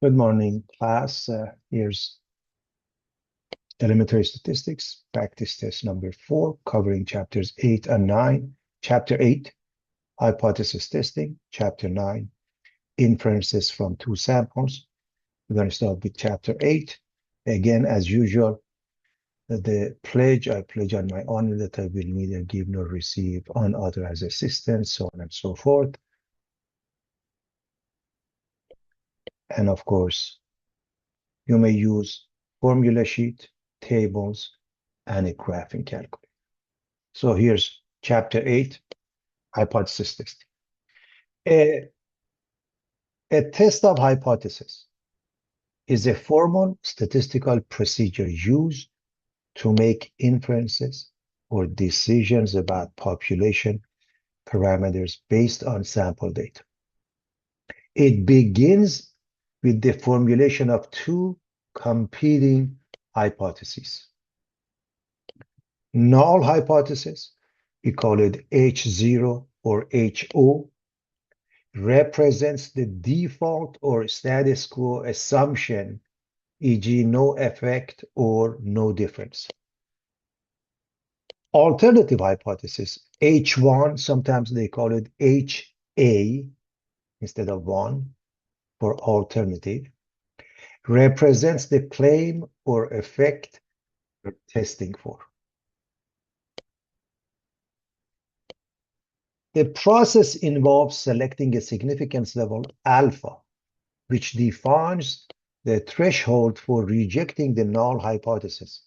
Good morning, class. Here's elementary statistics, practice test number 4, covering chapters 8 and 9. Chapter 8, hypothesis testing. Chapter 9, inferences from two samples. We're going to start with chapter 8. Again, as usual, the pledge, I pledge on my honor that I will neither give nor receive unauthorized assistance, so on and so forth. And of course, you may use formula sheet, tables, and a graphing calculator. So here's chapter 8, hypothesis testing. A test of hypothesis is a formal statistical procedure used to make inferences or decisions about population parameters based on sample data. It begins with the formulation of two competing hypotheses. Null hypothesis, we call it H0 or HO, represents the default or status quo assumption, e.g. no effect or no difference. Alternative hypothesis, H1, sometimes they call it HA instead of 1 for alternative, represents the claim or effect you're testing for. The process involves selecting a significance level alpha, which defines the threshold for rejecting the null hypothesis,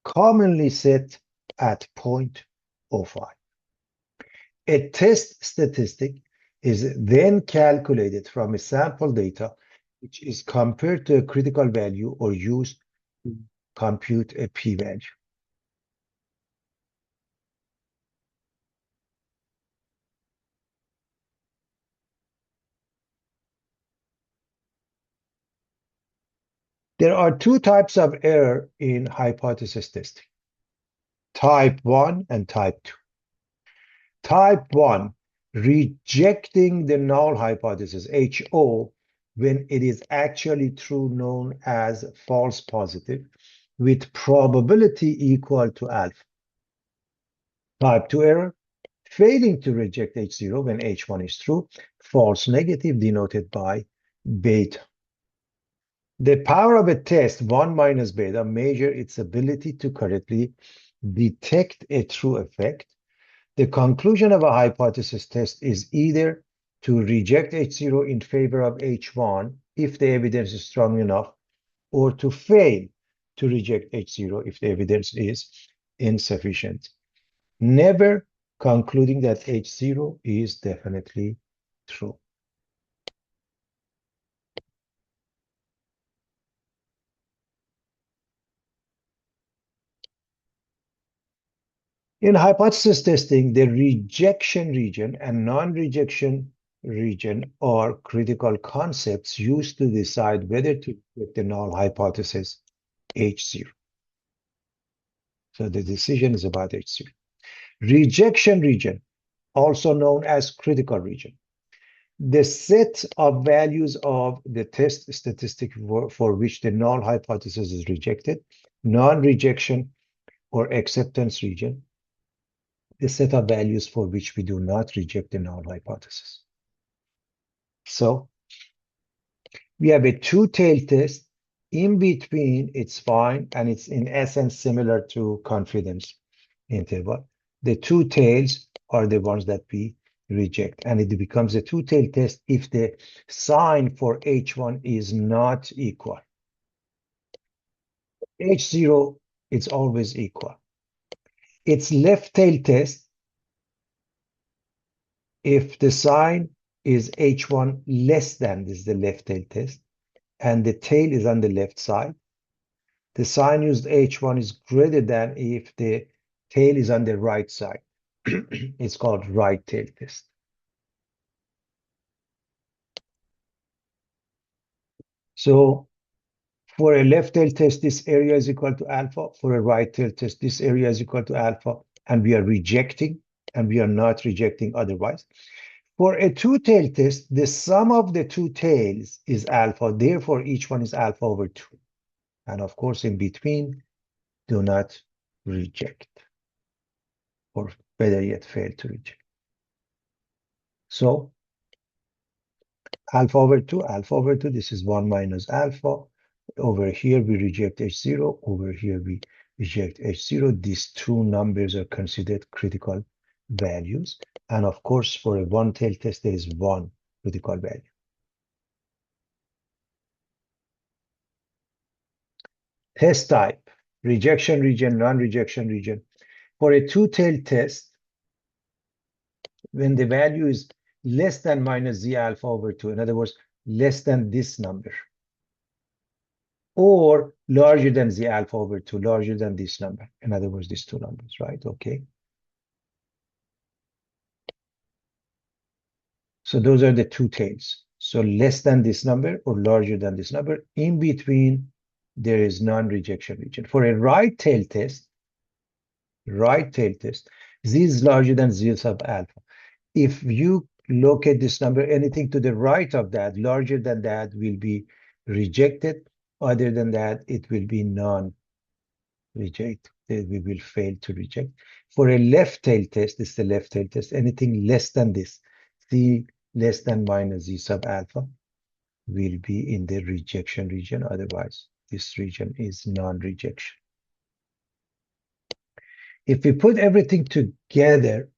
commonly set at 0.05. A test statistic is then calculated from a sample data, which is compared to a critical value or used to compute a p-value. There are two types of error in hypothesis testing, type 1 and type 2. Type 1, rejecting the null hypothesis, HO, when it is actually true, known as false positive, with probability equal to alpha. Type 2 error, failing to reject H0 when H1 is true, false negative, denoted by beta. The power of a test, 1 minus beta, measure its ability to correctly detect a true effect. The conclusion of a hypothesis test is either to reject H0 in favor of H1 if the evidence is strong enough, or to fail to reject H0 if the evidence is insufficient, never concluding that H0 is definitely true. In hypothesis testing, the rejection region and non-rejection region are critical concepts used to decide whether to reject the null hypothesis H0. So the decision is about H0. Rejection region, also known as critical region, the set of values of the test statistic for which the null hypothesis is rejected, non-rejection or acceptance region, the set of values for which we do not reject the null hypothesis. So we have a two-tailed test. In between, it's fine, and it's in essence similar to confidence interval. The two tails are the ones that we reject, and it becomes a two-tailed test if the sign for H1 is not equal. H0, it's always equal. It's left-tailed test if the sign is H1 less than, this is the left-tailed test, and the tail is on the left side. The sign used H1 is greater than if the tail is on the right side. It's called right-tailed test. So for a left-tailed test, this area is equal to alpha. For a right-tailed test, this area is equal to alpha, and we are rejecting, and we are not rejecting otherwise. For a two-tailed test, the sum of the two tails is alpha. Therefore, each one is alpha over 2. And of course, in between, do not reject, or better yet, fail to reject. So alpha over 2, this is 1 minus alpha. Over here, we reject H0. Over here, we reject H0. These two numbers are considered critical values. And of course, for a one-tailed test, there is one critical value. Test type, rejection region, non-rejection region. For a two-tailed test, when the value is less than minus Z alpha over 2, in other words, less than this number, or larger than Z alpha over 2, larger than this number, in other words, these two numbers, right? Okay. So those are the two tails. So less than this number or larger than this number. In between, there is non-rejection region. For a right tail test, Z is larger than Z sub alpha. If you look at this number, anything to the right of that, larger than that, will be rejected. Other than that, it will be non-reject. We will fail to reject. For a left tail test, this is the left tail test, anything less than this, Z less than minus Z sub alpha, will be in the rejection region. Otherwise, this region is non-rejection. If we put everything together,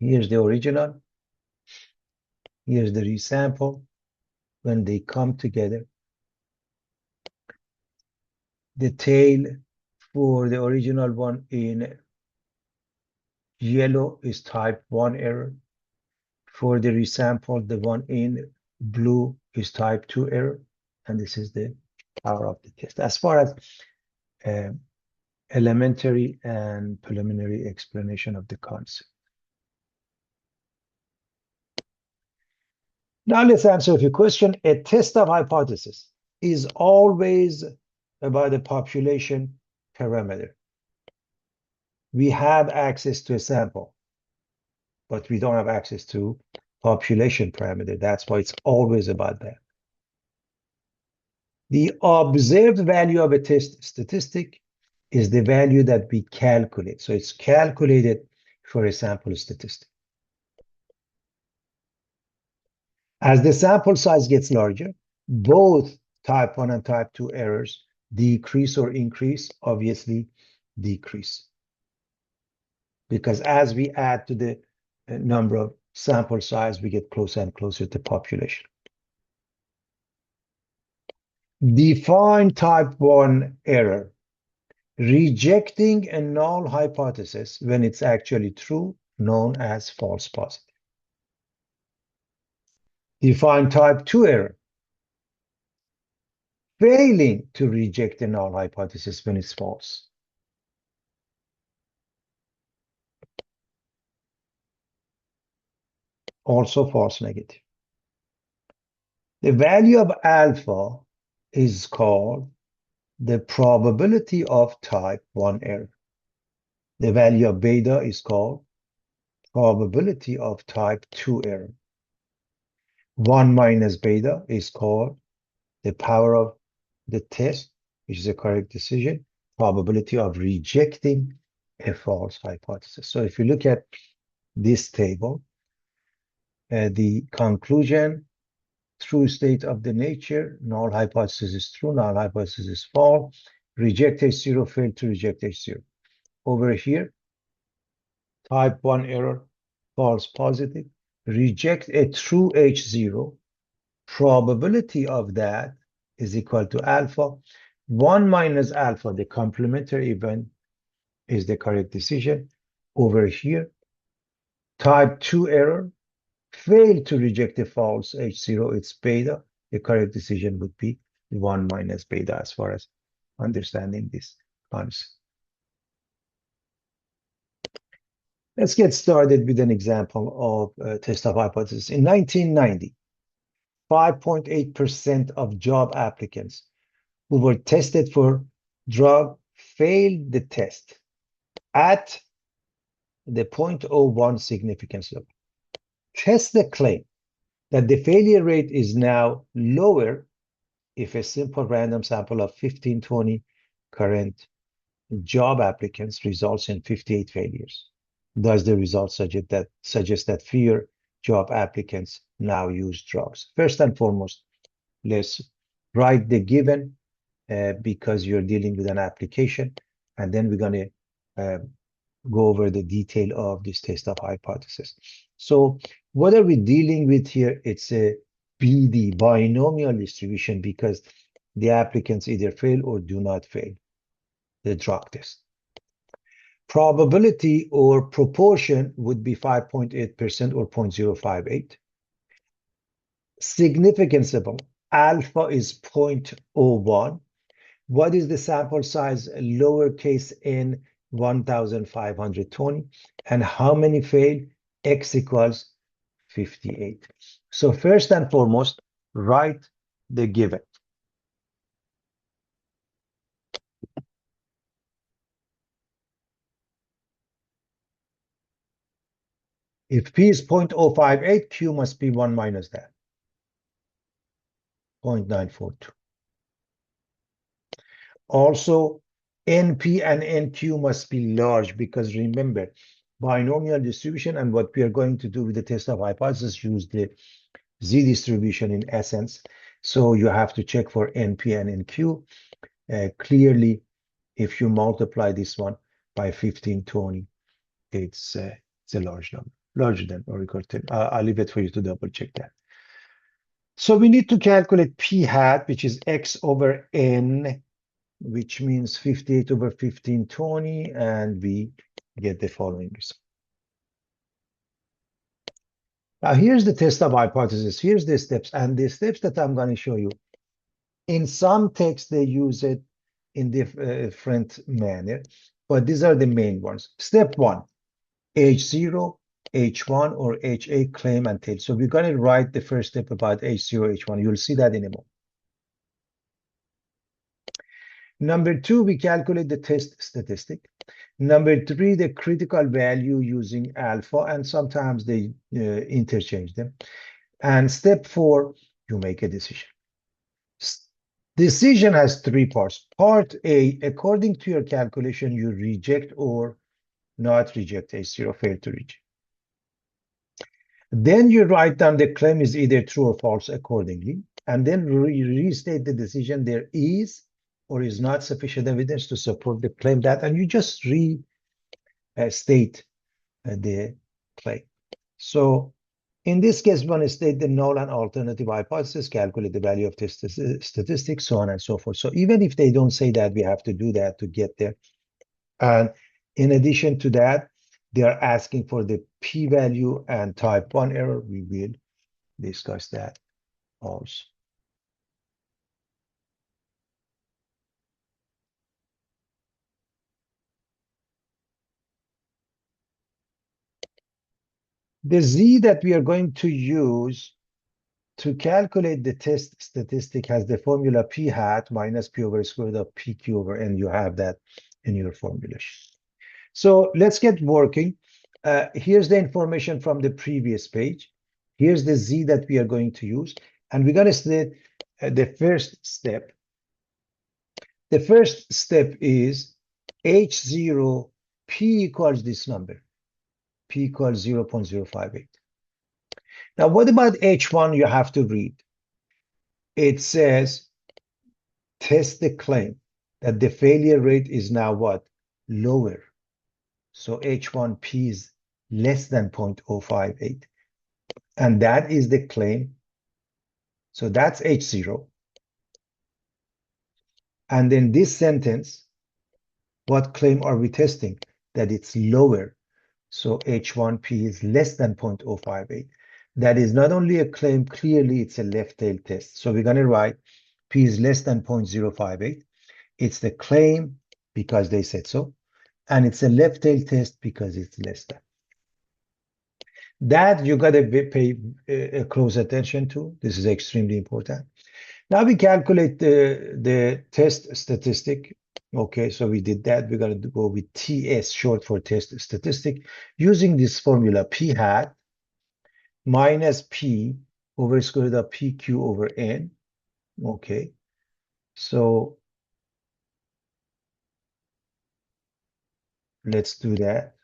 here's the original, here's the resample. When they come together, the tail for the original one in yellow is type 1 error. For the resample, the one in blue is type 2 error. And this is the power of the test. As far as elementary and preliminary explanation of the concept. Now let's answer a few questions. A test of hypothesis is always about the population parameter. We have access to a sample, but we don't have access to population parameter. That's why it's always about that. The observed value of a test statistic is the value that we calculate. So it's calculated for a sample statistic. As the sample size gets larger, both type 1 and type 2 errors decrease or increase, obviously decrease. Because as we add to the number of sample size, we get closer and closer to population. Define type 1 error. Rejecting a null hypothesis when it's actually true, known as false positive. Define type 2 error. Failing to reject a null hypothesis when it's false. Also false negative. The value of alpha is called the probability of type 1 error. The value of beta is called probability of type 2 error. 1 minus beta is called the power of the test, which is a correct decision, probability of rejecting a false hypothesis. So if you look at this table, the conclusion, true state of the nature, null hypothesis is true, null hypothesis is false, reject H0, fail to reject H0. Over here, type 1 error, false positive, reject a true H0, probability of that is equal to alpha. 1 minus alpha, the complementary event, is the correct decision. Over here, type 2 error, fail to reject a false H0, it's beta. The correct decision would be 1 minus beta as far as understanding this concept. Let's get started with an example of a test of hypothesis. In 1990, 5.8% of job applicants who were tested for drug failed the test at the 0.01 significance level. Test the claim that the failure rate is now lower if a simple random sample of 15, 20 current job applicants results in 58 failures. Does the result suggest that fewer job applicants now use drugs? First and foremost, let's write the given because you're dealing with an application, and then we're going to go over the detail of this test of hypothesis. So what are we dealing with here? It's a BD, binomial distribution, because the applicants either fail or do not fail the drug test. Probability or proportion would be 5.8% or 0.058. Significance level, alpha is 0.01. What is the sample size, lowercase n 1,520? And how many fail? X equals 58. So first and foremost, write the given. If P is 0.058, Q must be 1 minus that, 0.942. Also, NP and NQ must be large, because remember, binomial distribution, and what we are going to do with the test of hypothesis, use the Z distribution in essence. So you have to check for NP and NQ. Clearly, if you multiply this one by 1520, it's a large number, larger than or equal to 10. I'll leave it for you to double check that. So we need to calculate P hat, which is X over N, which means 58 over 1520, and we get the following result. Now, here's the test of hypothesis. Here's the steps, and the steps that I'm going to show you. In some texts, they use it in different manner, but these are the main ones. Step 1, H0, H1, or HA claim and tail. So we're going to write the first step about H0, H1. You'll see that in a moment. Number 2, we calculate the test statistic. Number 3, the critical value using alpha, and sometimes they interchange them. And step 4, you make a decision. Decision has 3 parts. Part A, according to your calculation, you reject or not reject H0, fail to reject. Then you write down the claim is either true or false accordingly, and then restate the decision. There is or is not sufficient evidence to support the claim that, and you just restate the claim. So in this case, one is state the null and alternative hypothesis, calculate the value of test statistics, so on and so forth. So even if they don't say that, we have to do that to get there. And in addition to that, they are asking for the p-value and type 1 error. We will discuss that also. The Z that we are going to use to calculate the test statistic has the formula P hat minus P over square root of PQ over N. You have that in your formulation. So let's get working. Here's the information from the previous page. Here's the Z that we are going to use. And we're going to state the first step. The first step is H0, P equals this number. P equals 0.058. Now, what about H1? You have to read. It says, test the claim that the failure rate is now what? Lower. So H1P is less than 0.058. And that is the claim. So that's H0. And then this sentence, what claim are we testing? That it's lower. So H1P is less than 0.058. That is not only a claim, clearly it's a left tail test. So we're going to write P is less than 0.058. It's the claim because they said so. And it's a left tail test because it's less than. That you got to pay close attention to. This is extremely important. Now we calculate the test statistic. Okay, so we did that. We're going to go with TS, short for test statistic, using this formula P hat. minus P over square root of PQ over N. Okay. So let's do that.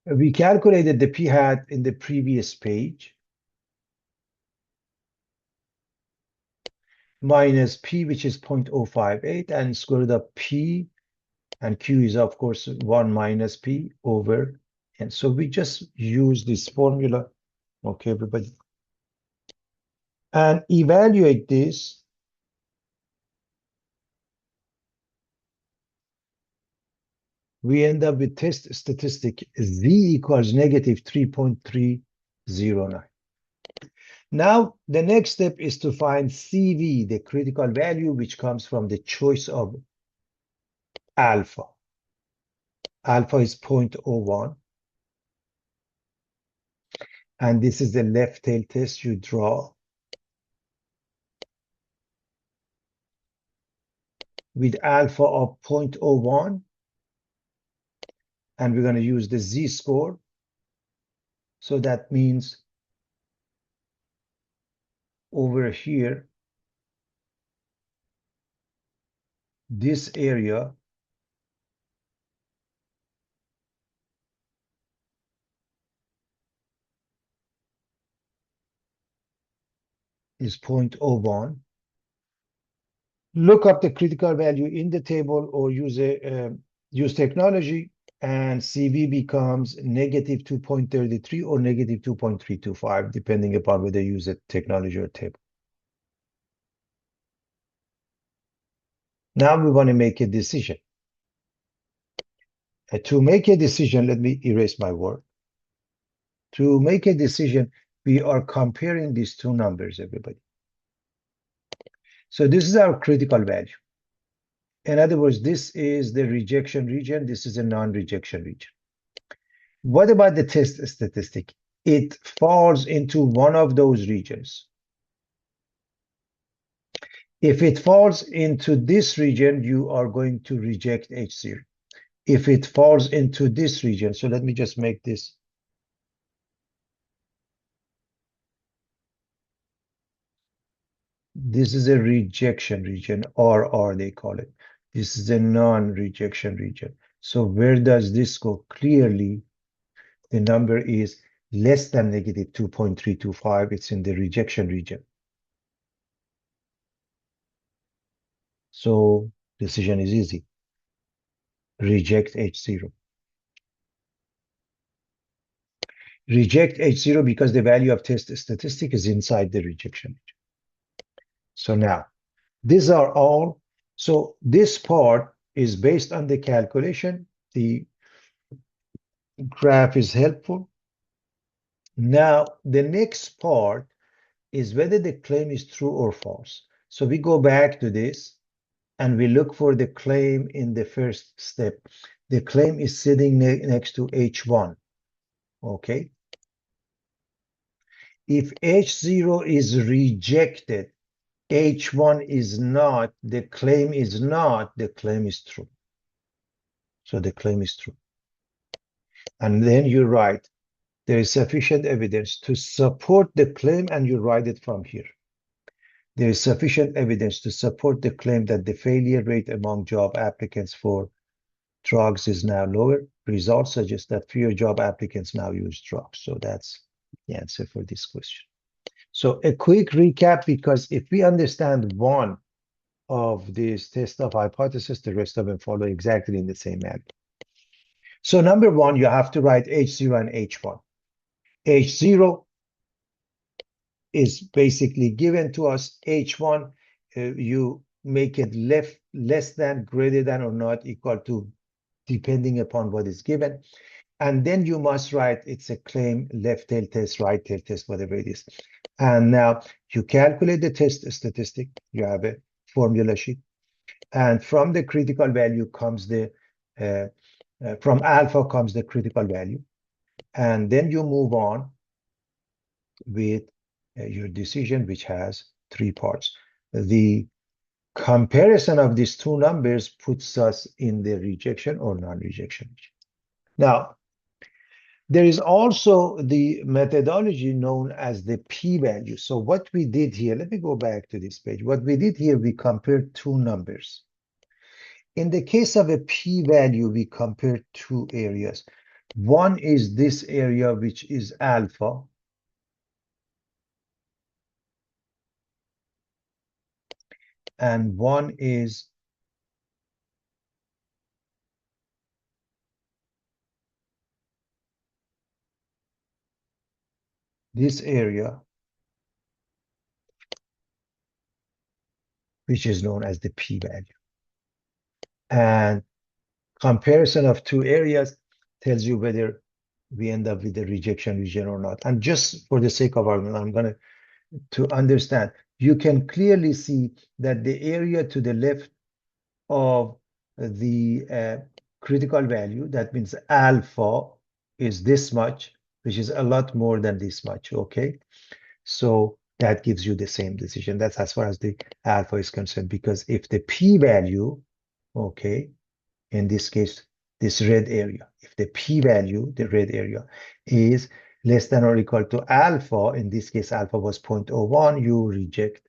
We calculated the P hat in the previous page. Minus P, which is 0.058, and square root of P, and Q is, of course, 1 minus P over N. So we just use this formula. Okay, everybody. And evaluate this. We end up with test statistic Z equals negative 3.309. Now, the next step is to find CV, the critical value, which comes from the choice of alpha. Alpha is 0.01. And this is the left tail test you draw with alpha of 0.01. And we're going to use the Z-score. So that means over here, this area is 0.01. Look up the critical value in the table or use technology, and CV becomes negative 2.33 or negative 2.325, depending upon whether you use a technology or table. Now we want to make a decision. To make a decision, let me erase my word. To make a decision, we are comparing these two numbers, everybody. So this is our critical value. In other words, this is the rejection region. This is a non-rejection region. What about the test statistic? It falls into one of those regions. If it falls into this region, you are going to reject H0. If it falls into this region, so let me just make this. This is a rejection region, RR they call it. This is a non-rejection region. So where does this go? Clearly, the number is less than negative 2.325. It's in the rejection region. So decision is easy. Reject H0. Reject H0 because the value of test statistic is inside the rejection region. So now, these are all. So this part is based on the calculation. The graph is helpful. Now, the next part is whether the claim is true or false. So we go back to this and we look for the claim in the first step. The claim is sitting next to H1. Okay. If H0 is rejected, H1 is not, the claim is not, the claim is true. So the claim is true. And then you write, there is sufficient evidence to support the claim, and you write it from here. There is sufficient evidence to support the claim that the failure rate among job applicants for drugs is now lower. Results suggest that fewer job applicants now use drugs. So that's the answer for this question. So a quick recap, because if we understand one of these tests of hypothesis, the rest of them follow exactly in the same manner. So number one, you have to write H0 and H1. H0 is basically given to us. H1, you make it less than, greater than, or not equal to, depending upon what is given. And then you must write, it's a claim, left tail test, right tail test, whatever it is. And now you calculate the test statistic. You have a formula sheet. And from the critical value comes the, from alpha comes the critical value. And then you move on with your decision, which has three parts. The Comparison of these two numbers puts us in the rejection or non-rejection region. Now, there is also the methodology known as the p-value. So what we did here, let me go back to this page. What we did here, we compared two numbers. In the case of a p-value, we compared two areas. One is this area, which is alpha. And one is this area, which is known as the p-value. And comparison of two areas tells you whether we end up with the rejection region or not. And just for the sake of argument, I'm going to understand, you can clearly see that the area to the left of the critical value, that means alpha, is this much, which is a lot more than this much, okay? So that gives you the same decision. That's as far as the alpha is concerned, because if the p-value, okay, in this case, this red area, if the p-value, the red area, is less than or equal to alpha, in this case, alpha was 0.01, you reject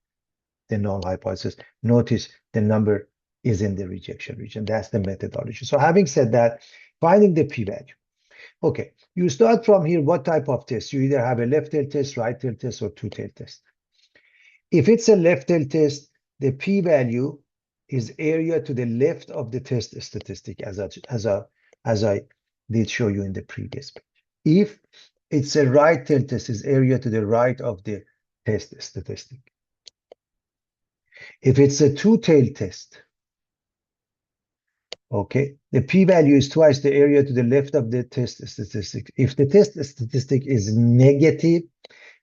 the null hypothesis. Notice the number is in the rejection region. That's the methodology. So having said that, finding the p-value. Okay, you start from here, what type of test? You either have a left tail test, right tail test, or two tail test. If it's a left tail test, the p-value is area to the left of the test statistic, as I did show you in the previous page. If it's a right tail test, is area to the right of the test statistic. If it's a two-tail test, okay, the p-value is twice the area to the left of the test statistic. If the test statistic is negative,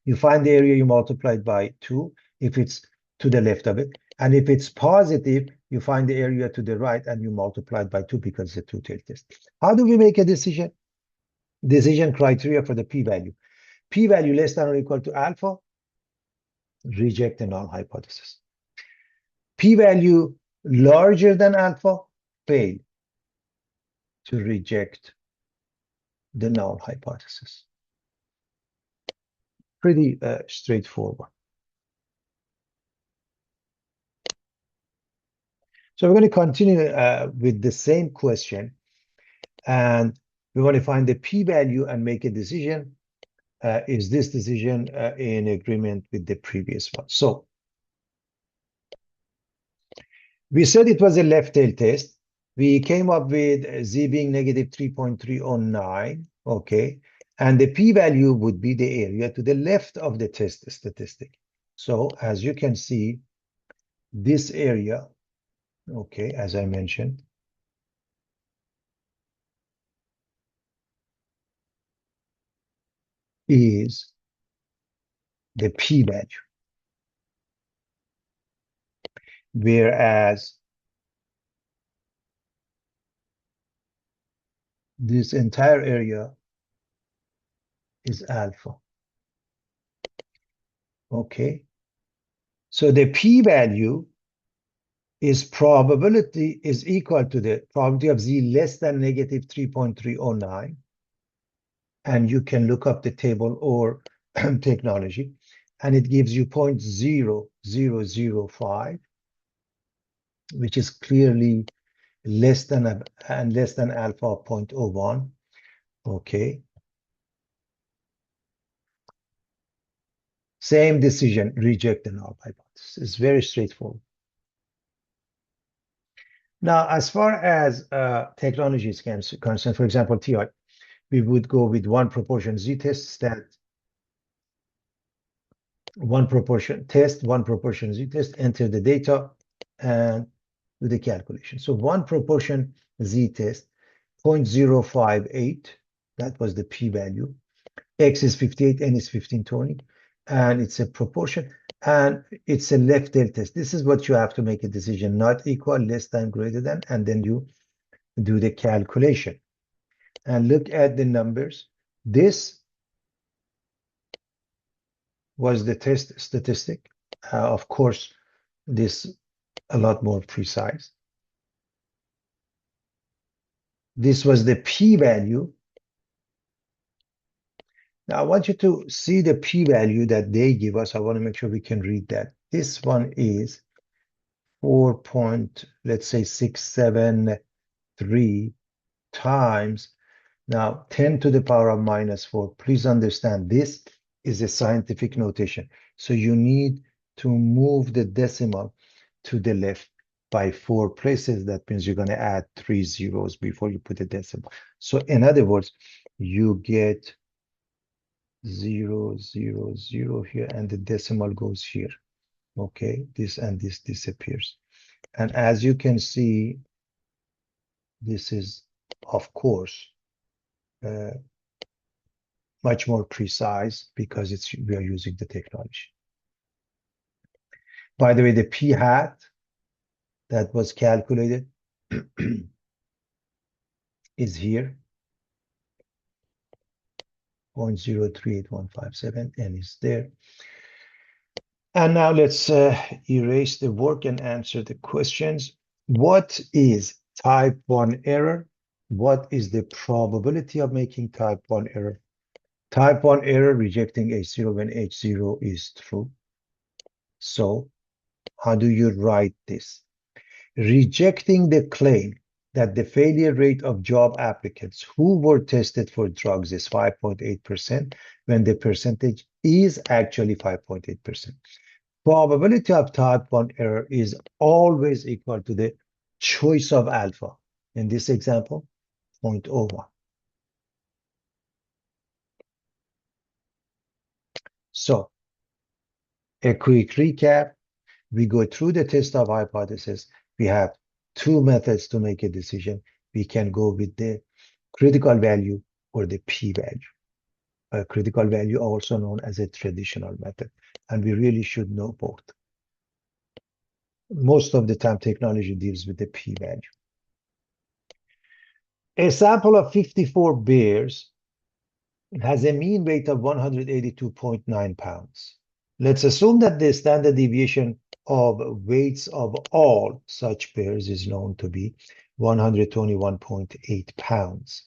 you find the area, you multiply it by 2 if it's to the left of it. And if it's positive, you find the area to the right and you multiply it by 2 because it's a two-tail test. How do we make a decision? Decision criteria for the p-value. P-value less than or equal to alpha, reject the null hypothesis. P-value larger than alpha, fail to reject the null hypothesis. Pretty straightforward. So we're going to continue with the same question, and we want to find the p-value and make a decision. Is this decision in agreement with the previous one? So we said it was a left tail test. We came up with z being negative 3.309, okay? And the p-value would be the area to the left of the test statistic. So as you can see, this area, okay, as I mentioned, is the p-value. Whereas this entire area is alpha. Okay. So the p-value is probability is equal to the probability of z less than negative 3.309. And you can look up the table or technology, and it gives you 0.0005, which is clearly less than alpha of 0.01. Okay. Same decision, reject the null hypothesis. It's very straightforward. Now, as far as technology is concerned, for example, TI, we would go with one proportion z-test, that one proportion z-test, enter the data, and do the calculation. So one proportion z-test, 0.058, that was the p-value. X is 58, n is 1520, and it's a proportion, and it's a left tail test. This is what you have to make a decision, not equal, less than, greater than, and then you do the calculation. And look at the numbers. This was the test statistic. Of course, this a lot more precise. This was the p-value. Now I want you to see the p-value that they give us. I want to make sure we can read that. This one is 4 point, let's say 673 times. Now 10 to the power of -4. Please understand this is a scientific notation. So you need to move the decimal to the left by 4 places. That means you're going to add 3 zeros before you put a decimal. So in other words, you get 0, 0, 0 here, and the decimal goes here. Okay, this and this disappears. And as you can see, this is, of course, much more precise because we are using the technology. By the way, the p hat that was calculated is here, 0.038157, and is there. And now let's erase the work and answer the questions. What is type 1 error? What is the probability of making type 1 error? Type 1 error, rejecting H0 when H0 is true. So how do you write this? Rejecting the claim that the failure rate of job applicants who were tested for drugs is 5.8% when the percentage is actually 5.8%. Probability of type 1 error is always equal to the choice of alpha. In this example, 0.01. So, a quick recap. We go through the test of hypothesis. We have two methods to make a decision. We can go with the critical value or the p-value. A critical value, also known as a traditional method. And we really should know both. Most of the time, technology deals with the p-value. A sample of 54 bears has a mean weight of 182.9 pounds. Let's assume that the standard deviation of weights of all such bears is known to be 121.8 pounds.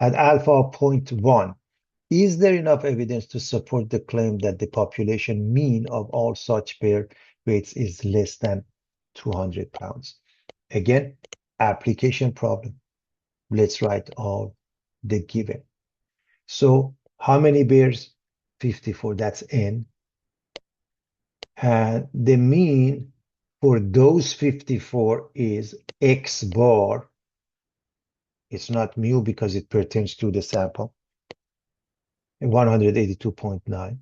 At alpha of 0.1, is there enough evidence to support the claim that the population mean of all such bear weights is less than 200 pounds? Again, application problem. Let's write all the given. So how many bears? 54, that's n. And the mean for those 54 is x bar. It's not mu because it pertains to the sample. 182.9.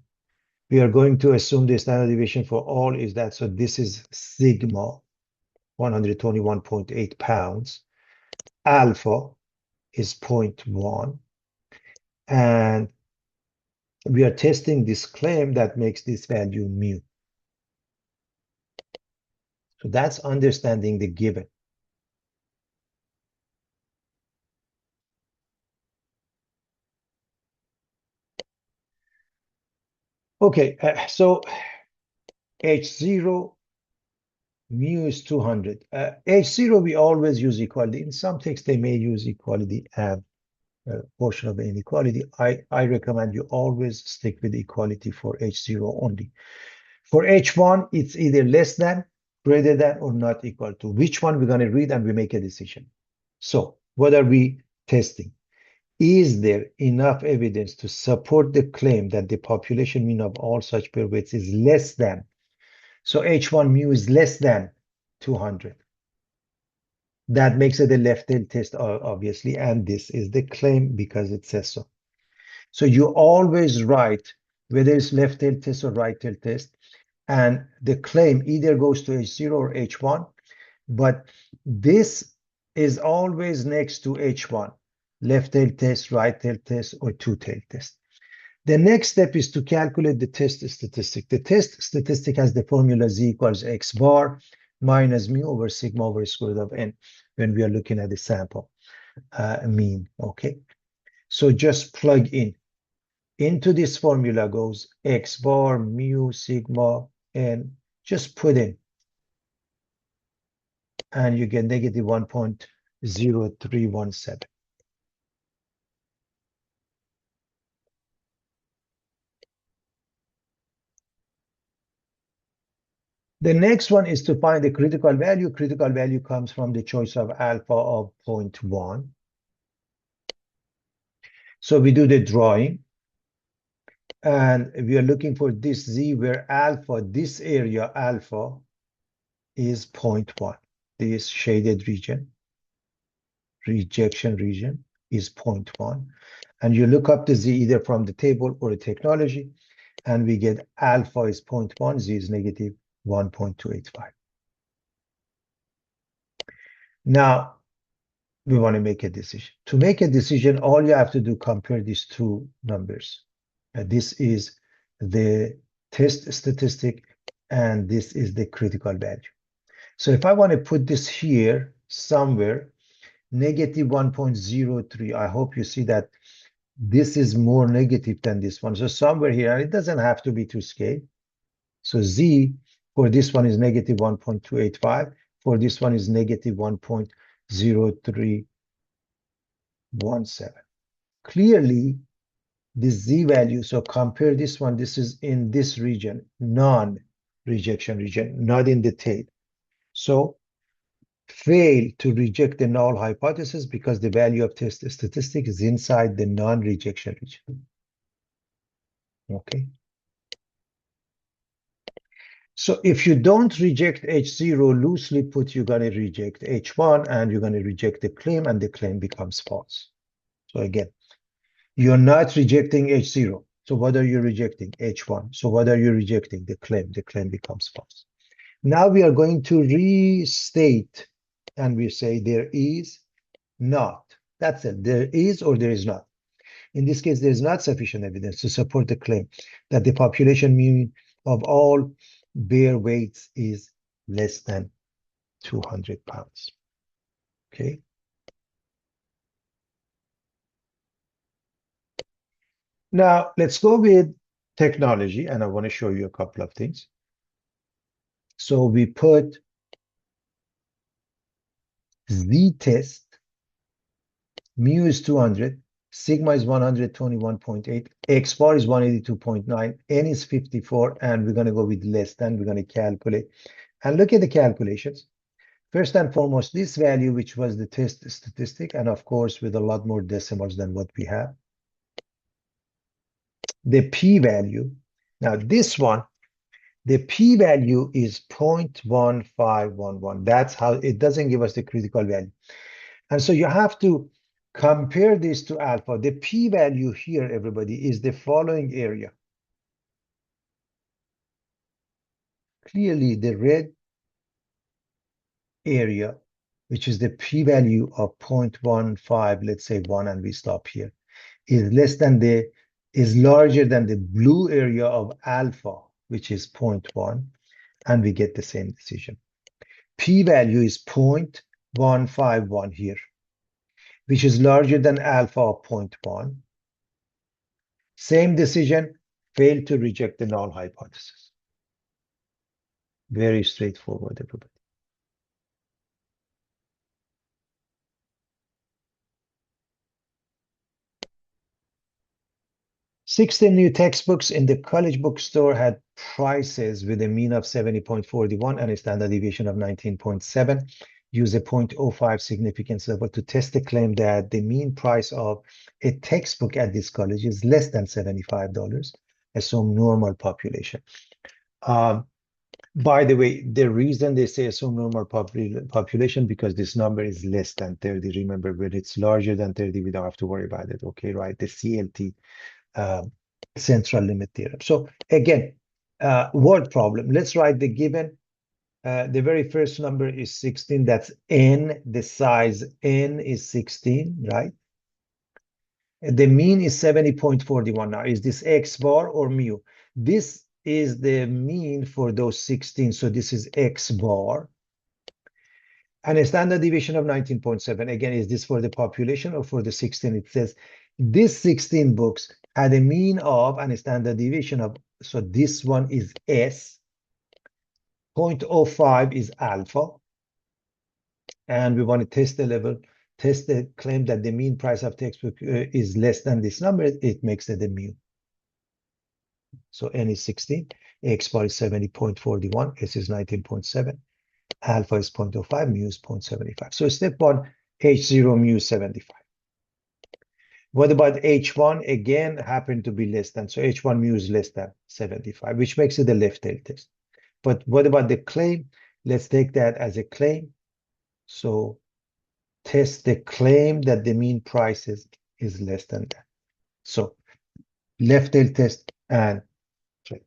We are going to assume the standard deviation for all is that. So this is sigma, 121.8 pounds. Alpha is 0.1. And we are testing this claim that makes this value mu. So that's understanding the given. Okay, so H0 mu is 200. H0 we always use equality. In some texts they may use equality and portion of the inequality. I recommend you always stick with equality for H0 only. For H1, it's either less than, greater than, or not equal to. Which one we're going to read and we make a decision. So what are we testing? Is there enough evidence to support the claim that the population mean of all such bear weights is less than? So H1 mu is less than 200. That makes it a left tail test, obviously, and this is the claim because it says so. So you always write whether it's left tail test or right tail test, and the claim either goes to H0 or H1, but this is always next to H1, left tail test, right tail test, or two tail test. The next step is to calculate the test statistic. The test statistic has the formula Z equals X bar minus mu over sigma over square root of n when we are looking at the sample mean, okay? So just plug in. Into this formula goes X bar, mu, sigma, and just put in. and you get negative 1.0317. The next one is to find the critical value. Critical value comes from the choice of alpha of 0.1. So we do the drawing, and we are looking for this Z where alpha, this area alpha is 0.1. This shaded region, rejection region, is 0.1. And you look up the Z either from the table or the technology, and we get alpha is 0.1, Z is negative 1.285. Now, we want to make a decision. To make a decision, all you have to do, compare these two numbers. This is the test statistic, and this is the critical value. So if I want to put this here somewhere, negative 1.03, I hope you see that this is more negative than this one. So somewhere here, and it doesn't have to be to scale. So Z for this one is negative 1.285. For this one is negative 1.0317. Clearly, this Z value, so compare this one, this is in this region, non-rejection region, not in the tail. So fail to reject the null hypothesis because the value of test statistic is inside the non-rejection region. Okay. So if you don't reject H0, loosely put, you're going to reject H1 and you're going to reject the claim, and the claim becomes false. So again, you're not rejecting H0. So what are you rejecting? H1. So what are you rejecting? The claim. The claim becomes false. Now we are going to restate, and we say there is not. That's it. There is or there is not. In this case, there is not sufficient evidence to support the claim that the population mean of all bear weights is less than 200 pounds. Okay. Now let's go with technology, and I want to show you a couple of things. So we put Z test, mu is 200, sigma is 121.8, X bar is 182.9, N is 54, and we're going to go with less than. We're going to calculate. And look at the calculations. First and foremost, this value, which was the test statistic, and of course, with a lot more decimals than what we have. The p-value. Now, this one, the p-value is 0.1511. That's how it doesn't give us the critical value. And so you have to compare this to alpha. The p-value here, everybody, is the following area. Clearly, the red area, which is the p-value of 0.15, let's say 1, and we stop here, is larger than the blue area of alpha, which is 0.1, and we get the same decision. P-value is 0.151 here, which is larger than alpha of 0.1. Same decision, failed to reject the null hypothesis. Very straightforward, everybody. 16 new textbooks in the college bookstore had prices with a mean of 70.41 and a standard deviation of 19.7. Use a 0.05 significance level to test the claim that the mean price of a textbook at this college is less than $75. Assume normal population. By the way, the reason they say assume normal population, because this number is less than 30. Remember, when it's larger than 30, we don't have to worry about it. Okay, right? The CLT. Central limit theorem. So again, word problem. Let's write the given. The very first number is 16. That's n. The size n is 16, right? The mean is 70.41. Now, is this X bar or mu? This is the mean for those 16. So this is X bar. And a standard deviation of 19.7. Again, is this for the population or for the 16? It says this 16 books had a mean of and a standard deviation of, so this one is S, 0.05 is alpha, and we want to test the level, test the claim that the mean price of textbook is less than this number, it makes it a mu. So n is 16, x bar is 70.41, s is 19.7, alpha is 0.05, mu is 0.75. So step one, h0 mu is 75. What about h1? Again, happened to be less than. So h1 mu is less than 75, which makes it a left tail test. But what about the claim? Let's take that as a claim. So test the claim that the mean price is less than that. So left tail test and claim.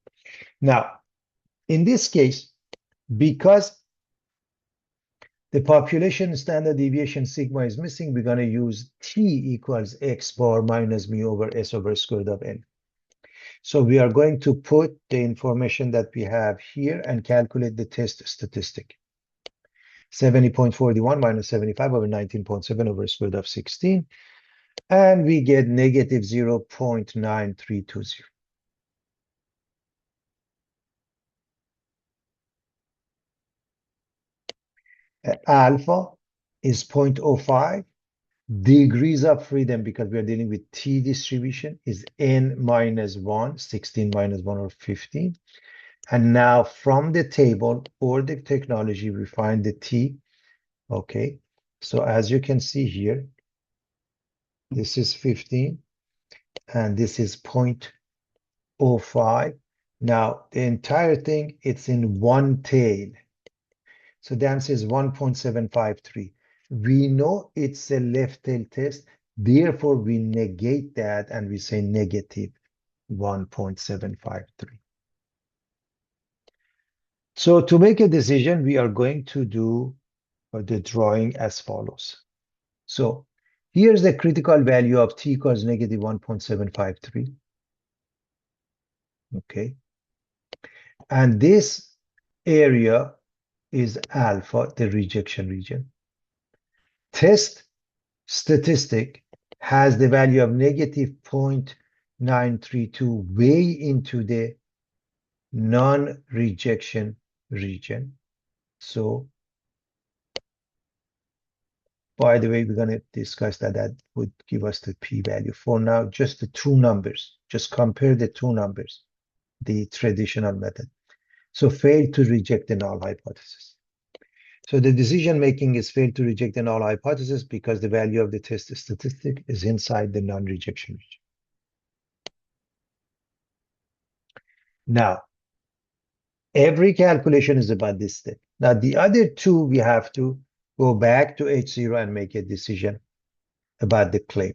Now, in this case, because the population standard deviation sigma is missing, we're going to use t equals x bar minus mu over s over square root of n. So we are going to put the information that we have here and calculate the test statistic. 70.41 minus 75 over 19.7 over square root of 16. And we get negative 0.9320. Alpha is 0.05. Degrees of freedom, because we are dealing with t distribution, is n minus 1, 16 minus 1 or 15. And now from the table or the technology, we find the t. Okay, so as you can see here, this is 15 and this is 0.05. Now the entire thing, it's in one tail. So the answer is 1.753. We know it's a left tail test, therefore we negate that and we say negative 1.753. So to make a decision, we are going to do the drawing as follows. So here's the critical value of t equals negative 1.753. Okay. And this area is alpha, the rejection region. Test statistic has the value of negative 0.932 way into the non-rejection region. So, by the way, we're going to discuss that. That would give us the p-value. For now, just the two numbers. Just compare the two numbers, the traditional method. So fail to reject the null hypothesis. So the decision making is failed to reject the null hypothesis because the value of the test statistic is inside the non-rejection region. Now, every calculation is about this step. Now, the other two, we have to go back to H0 and make a decision about the claim.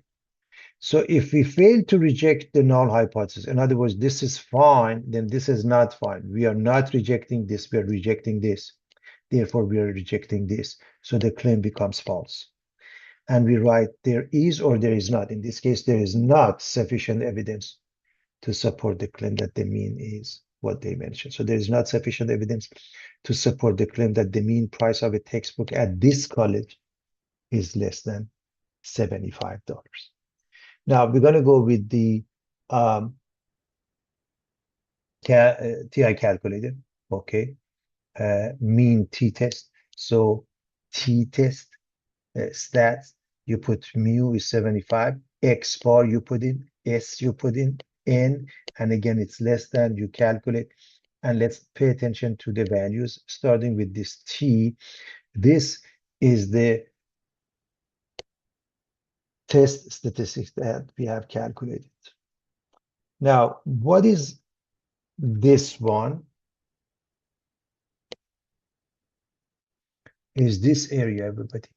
So if we fail to reject the null hypothesis, in other words, this is fine, then this is not fine. We are not rejecting this, we are rejecting this. Therefore, we are rejecting this. So the claim becomes false. And we write there is or there is not. In this case, there is not sufficient evidence to support the claim that the mean is what they mentioned. So there is not sufficient evidence to support the claim that the mean price of a textbook at this college is less than $75. Now we're going to go with the TI calculator, okay, mean t-test. So t-test stats, you put mu is 75, x bar you put in, s you put in, n, and again it's less than, you calculate. And let's pay attention to the values, starting with this t. This is the test statistics that we have calculated. Now, what is this one? Is this area, everybody?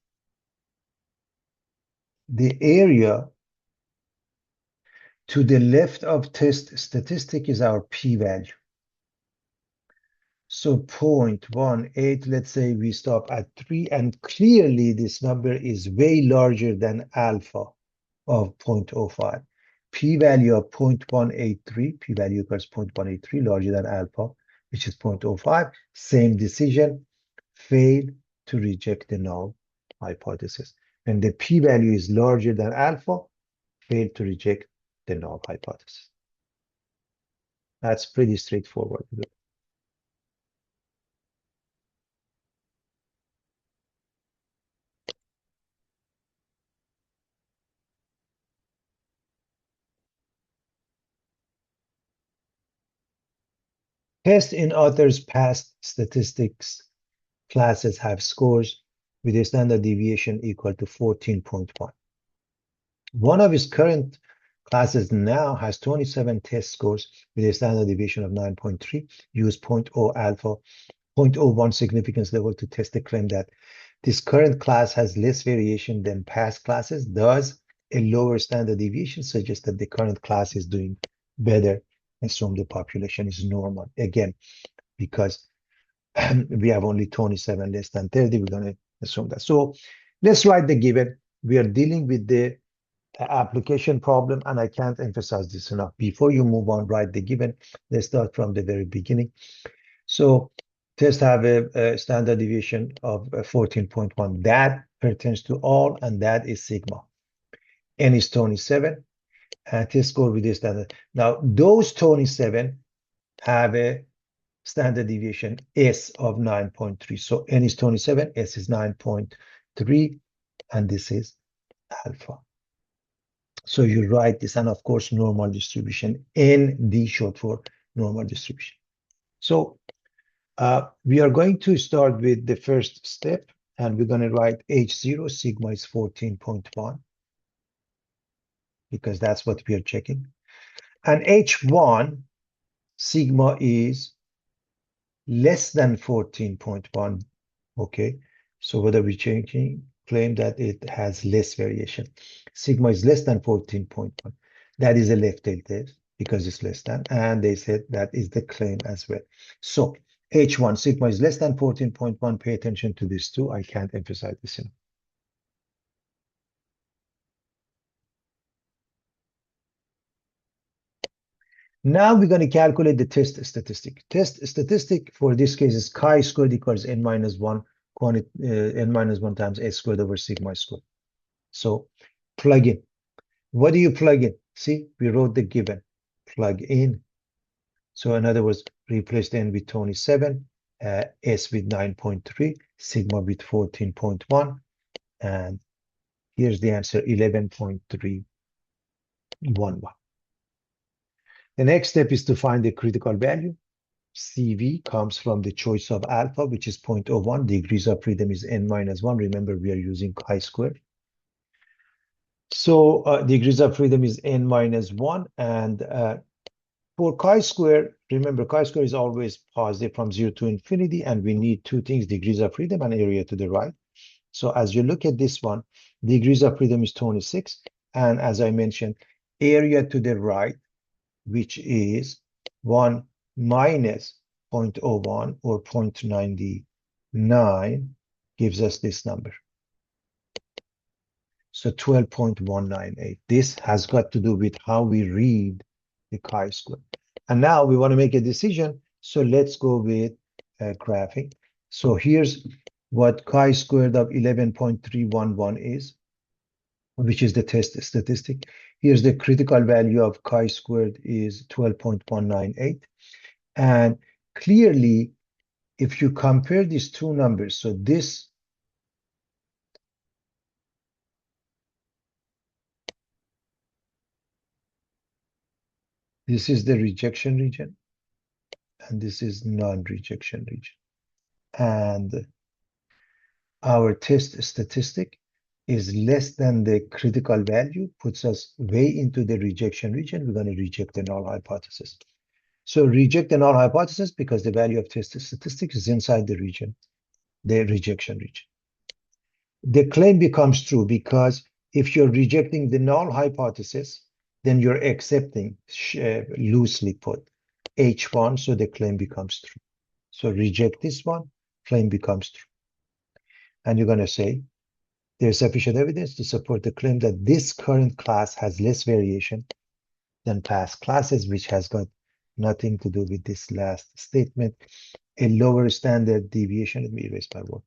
The area to the left of test statistic is our p-value. So 0.18, let's say we stop at 3, and clearly this number is way larger than alpha of 0.05. P-value of 0.183, p-value equals 0.183, larger than alpha, which is 0.05. Same decision, fail to reject the null hypothesis. And the p-value is larger than alpha, fail to reject the null hypothesis. That's pretty straightforward. Tests in authors' past statistics classes have scores with a standard deviation equal to 14.1. One of his current classes now has 27 test scores with a standard deviation of 9.3. Use 0.0 alpha, 0.01 significance level to test the claim that this current class has less variation than past classes. Thus, a lower standard deviation suggests that the current class is doing better. Assume the population is normal. Again, because we have only 27 less than 30, we're going to assume that. So let's write the given. We are dealing with the application problem, and I can't emphasize this enough. Before you move on, write the given. Let's start from the very beginning. So tests have a standard deviation of 14.1. That pertains to all, and that is sigma. N is 27, and test score with this standard. Now, those 27 have a standard deviation S of 9.3. So N is 27, S is 9.3, and this is alpha. So you write this, and of course, normal distribution, ND short for normal distribution. So we are going to start with the first step, and we're going to write H0, sigma is 14.1, because that's what we are checking. And H1, sigma is less than 14.1, okay? So what are we checking? Claim that it has less variation. Sigma is less than 14.1. That is a left tail test because it's less than, and they said that is the claim as well. So H1, sigma is less than 14.1. Pay attention to this too. I can't emphasize this enough. Now we're going to calculate the test statistic. Test statistic for this case is chi-squared equals n minus 1 n minus 1 times s squared over sigma squared. So plug in. What do you plug in? See, we wrote the given. Plug in. So in other words, replace the n with 27, s with 9.3, sigma with 14.1, and here's the answer, 11.311. The next step is to find the critical value. CV comes from the choice of alpha, which is 0.01. Degrees of freedom is n minus 1. Remember, we are using chi-squared. So degrees of freedom is n minus 1. And for chi-square, remember, chi-square is always positive from 0 to infinity. And we need two things, degrees of freedom and area to the right. So as you look at this one, degrees of freedom is 26. And as I mentioned, area to the right, which is 1 minus 0.01 or 0.99, gives us this number. So 12.198. This has got to do with how we read the chi-square. And now we want to make a decision. So let's go with graphing. So here's what chi-squared of 11.311 is, which is the test statistic. Here's the critical value of chi-squared is 12.198. And clearly, if you compare these two numbers, so this is the rejection region, and this is non-rejection region. And our test statistic is less than the critical value, puts us way into the rejection region. We're going to reject the null hypothesis. So reject the null hypothesis because the value of test statistics is inside the region, the rejection region. The claim becomes true because if you're rejecting the null hypothesis, then you're accepting, loosely put, H1, so the claim becomes true. So reject this one, claim becomes true. And you're going to say, there's sufficient evidence to support the claim that this current class has less variation than past classes, which has got nothing to do with this last statement. A lower standard deviation, let me erase my word.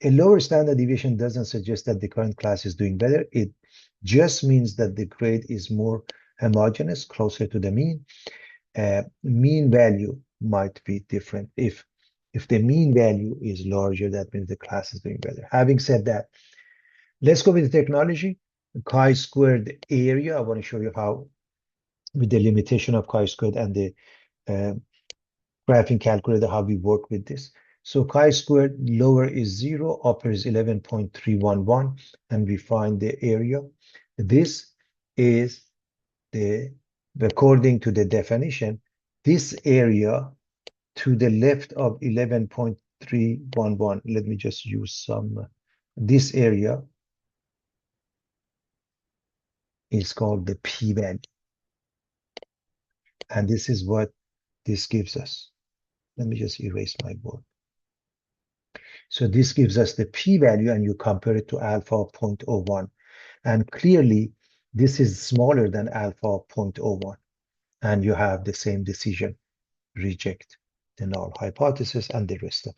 A lower standard deviation doesn't suggest that the current class is doing better. It just means that the grade is more homogeneous, closer to the mean. Mean value might be different. If the mean value is larger, that means the class is doing better. Having said that, let's go with the technology. Chi-squared area, I want to show you how, with the limitation of chi-squared and the graphing calculator, how we work with this. So chi-squared, lower is 0, upper is 11.311, and we find the area. This is according to the definition, this area to the left of 11.311. Let me just use some, this area is called the p-value. And this is what this gives us. Let me just erase my board. So this gives us the p-value, and you compare it to alpha of 0.01. And clearly, this is smaller than alpha of 0.01. And you have the same decision, reject the null hypothesis and the rest of it.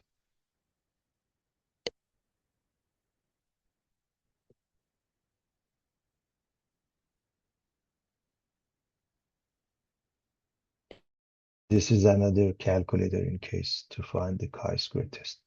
This is another calculator in case to find the chi-square test.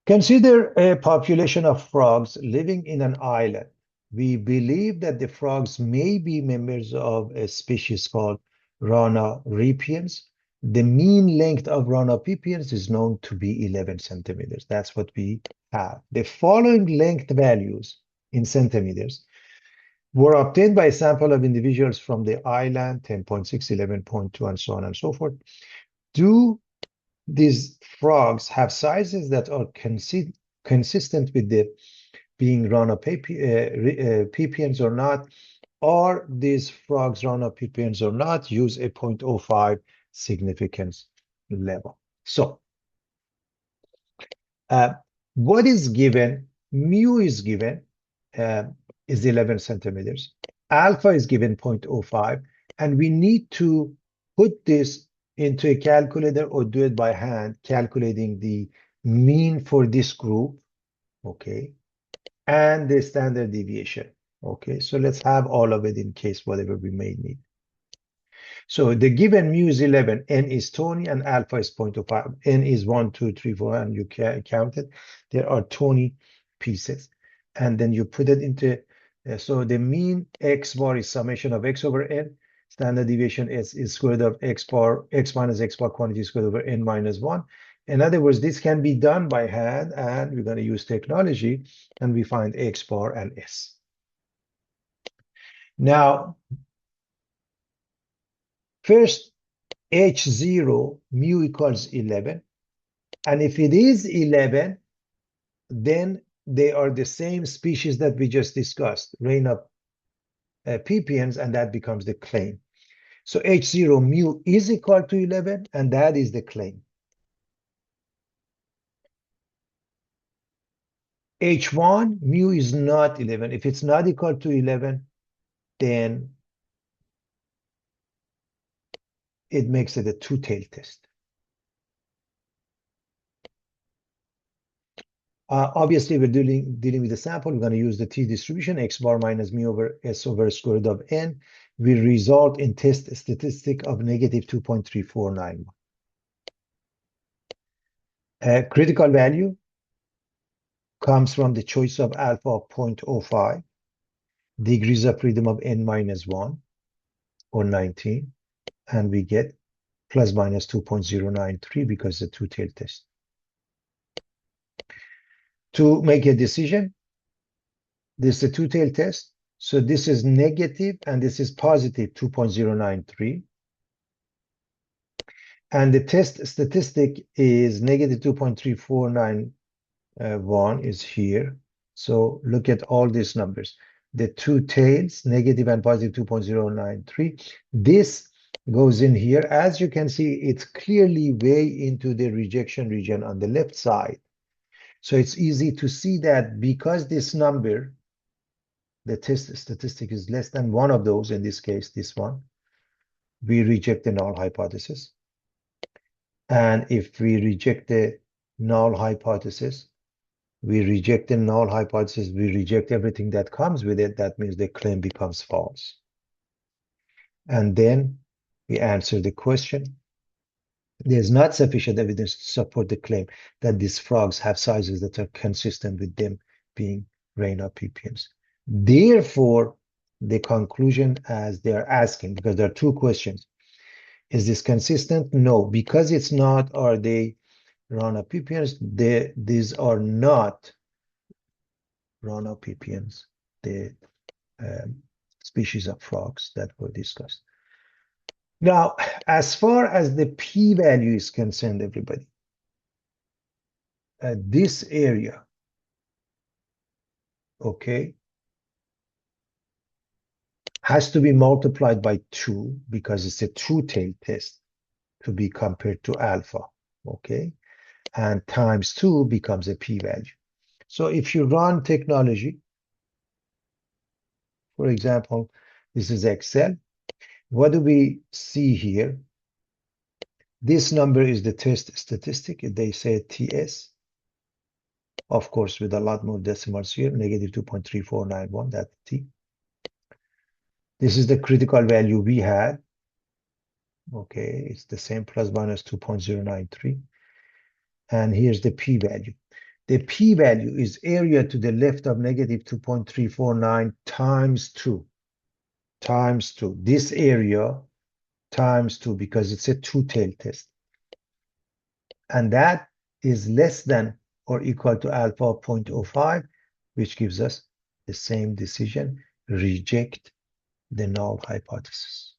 Consider a population of frogs living in an island. We believe that the frogs may be members of a species called Rhinorepians. The mean length of Rhinopepians is known to be 11 centimeters. That's what we have. The following length values in centimeters were obtained by a sample of individuals from the island, 10.6, 11.2, and so on and so forth. Do these frogs have sizes that are consistent with the being Rhinopepians or not? Or these frogs Rhinopepians or not? Use a 0.05 significance level. So what is given? Mu is given, is 11 centimeters. Alpha is given 0.05, and we need to put this into a calculator or do it by hand, calculating the mean for this group, okay, and the standard deviation, okay. So let's have all of it in case whatever we may need. So the given mu is 11, n is 20, and alpha is 0.05. N is 1, 2, 3, 4, and you count it. There are 20 pieces. And then you put it into, so the mean x bar is summation of x over n. Standard deviation is square root of x bar, x minus x bar quantity squared over n minus 1. In other words, this can be done by hand, and we're going to use technology, and we find x bar and s. Now, first, H0 mu equals 11. And if it is 11, then they are the same species that we just discussed, Rhinopepians, and that becomes the claim. So H0 mu is equal to 11, and that is the claim. H1 mu is not 11. If it's not equal to 11, then it makes it a two-tailed test. Obviously, we're dealing with the sample. We're going to use the t-distribution, x bar minus mu over s over square root of n. Will result in test statistic of negative 2.3491. Critical value comes from the choice of alpha of 0.05, degrees of freedom of n minus 1, or 19, and we get plus minus 2.093 because it's a two-tailed test. To make a decision, this is a two-tailed test. So this is negative and this is positive 2.093. And the test statistic is negative 2.3491 is here. So look at all these numbers. The two tails, negative and positive 2.093. This goes in here. As you can see, it's clearly way into the rejection region on the left side. So it's easy to see that because this number, the test statistic is less than one of those, in this case, this one, we reject the null hypothesis. And if we reject the null hypothesis, we reject the null hypothesis, we reject everything that comes with it, that means the claim becomes false. And then we answer the question. There's not sufficient evidence to support the claim that these frogs have sizes that are consistent with them being Rhinopepians. Therefore, the conclusion as they're asking, because there are two questions. Is this consistent? No, because it's not. Are they Ranopipians? These are not Ranopipians, the species of frogs that were discussed. Now, as far as the p-value is concerned, everybody, this area, okay, has to be multiplied by 2 because it's a true-tail test to be compared to alpha, okay? And times 2 becomes a p-value. So if you run technology, for example, this is Excel. What do we see here? This number is the test statistic. They say TS. Of course, with a lot more decimals here, negative 2.3491, that's T. This is the critical value we had. Okay, it's the same, plus minus 2.093. And here's the p-value. The p-value is area to the left of negative 2.349 times 2. Times 2. This area times 2 because it's a two-tailed test. And that is less than or equal to alpha 0.05, which gives us the same decision, reject the null hypothesis.